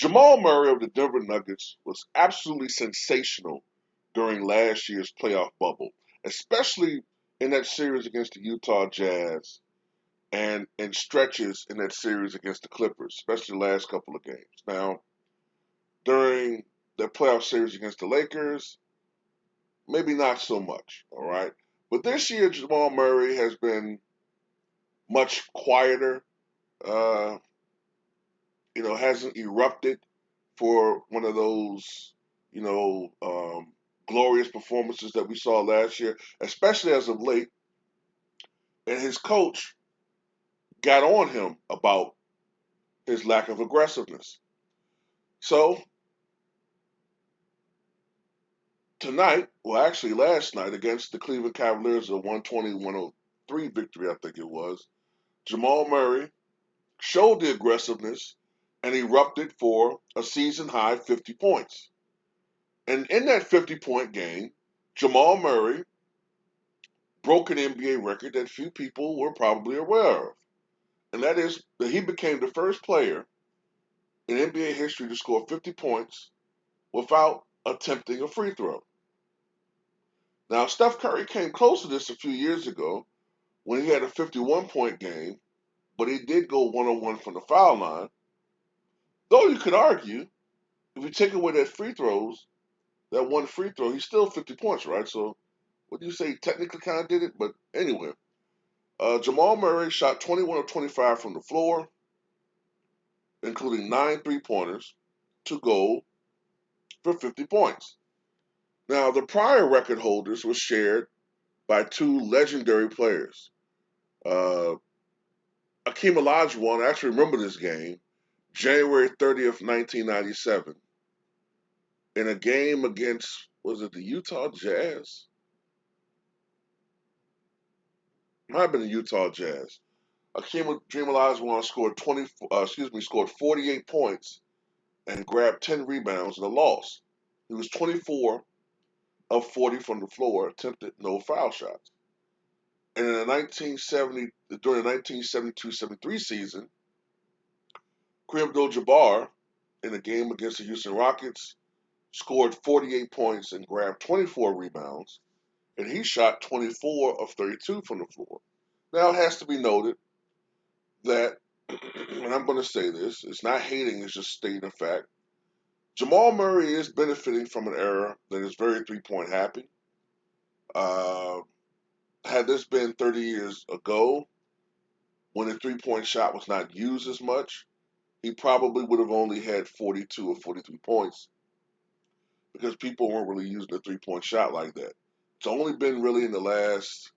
Jamal Murray of the Denver Nuggets was absolutely sensational during last year's playoff bubble, especially in that series against the Utah Jazz and in stretches in that series against the Clippers, especially the last couple of games. Now, during the playoff series against the Lakers, maybe not so much, all right? But this year, Jamal Murray has been much quieter, uh, hasn't erupted for one of those, glorious performances that we saw last year, especially as of late. And his coach got on him about his lack of aggressiveness. So tonight, well, actually last night against the Cleveland Cavaliers, a 120-103 victory, I think it was, Jamal Murray showed the aggressiveness and erupted for a season high 50 points. And in that 50-point game, Jamal Murray broke an NBA record that few people were probably aware of. And that is that he became the first player in NBA history to score 50 points without attempting a free throw. Now, Steph Curry came close to this a few years ago when he had a 51-point game, but he did go 1-on-1 from the foul line. Though you could argue, if you take away that free throws, that one free throw, he's still 50 points, right? So, what do you say? Technically kind of did it, but anyway. Jamal Murray shot 21 of 25 from the floor, including 9 three-pointers, to go for 50 points. Now, the prior record holders were shared by two legendary players. Uh, Akeem Olajuwon, I actually remember this game, January 30th, 1997, in a game against, was it the Utah Jazz? Might have been the Utah Jazz. Akeem Olajuwon scored 48 points and grabbed 10 rebounds in a loss. He was 24 of 40 from the floor, attempted no foul shots. And in the 1970 during the 1972-73 season, Kareem Abdul-Jabbar in a game against the Houston Rockets scored 48 points and grabbed 24 rebounds, and he shot 24 of 32 from the floor. Now it has to be noted that, and I'm going to say this, it's not hating, it's just stating a fact. Jamal Murray is benefiting from an era that is very three-point happy. Uh, had this been 30 years ago, when the three-point shot was not used as much, he probably would have only had 42 or 43 points because people weren't really using the three-point shot like that. It's only been really in the last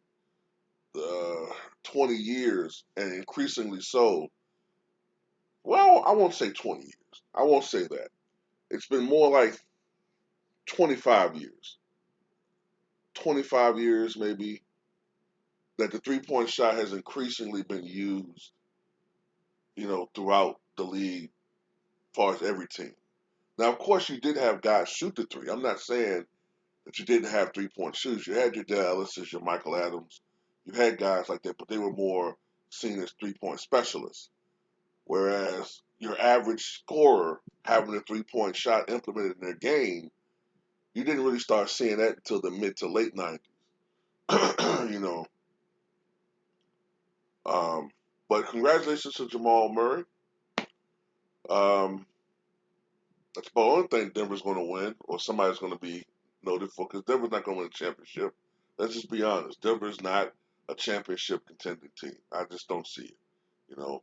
uh, 20 years, and increasingly so. Well, I won't say 20 years. I won't say that. It's been more like 25 years. 25 years, maybe, that the three-point shot has increasingly been used, throughout the league as far as every team. Now, of course, you did have guys shoot the three. I'm not saying that you didn't have three-point shooters. You had your Dallas's, your Michael Adams. You had guys like that, but they were more seen as three-point specialists. Whereas your average scorer having a three-point shot implemented in their game, you didn't really start seeing that until the mid to late 90s. you know. Um, but congratulations to Jamal Murray. Um, that's about the only thing Denver's going to win, or somebody's going to be noted for, because Denver's not going to win a championship. Let's just be honest. Denver's not a championship contending team. I just don't see it. You know,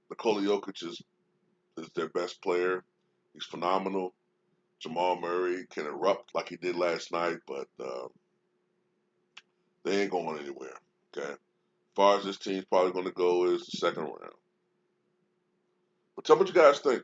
Nikola Jokic is their best player. He's phenomenal. Jamal Murray can erupt like he did last night, but they ain't going anywhere. Okay. As far as this team's probably going to go is the second round. But tell me what you guys think.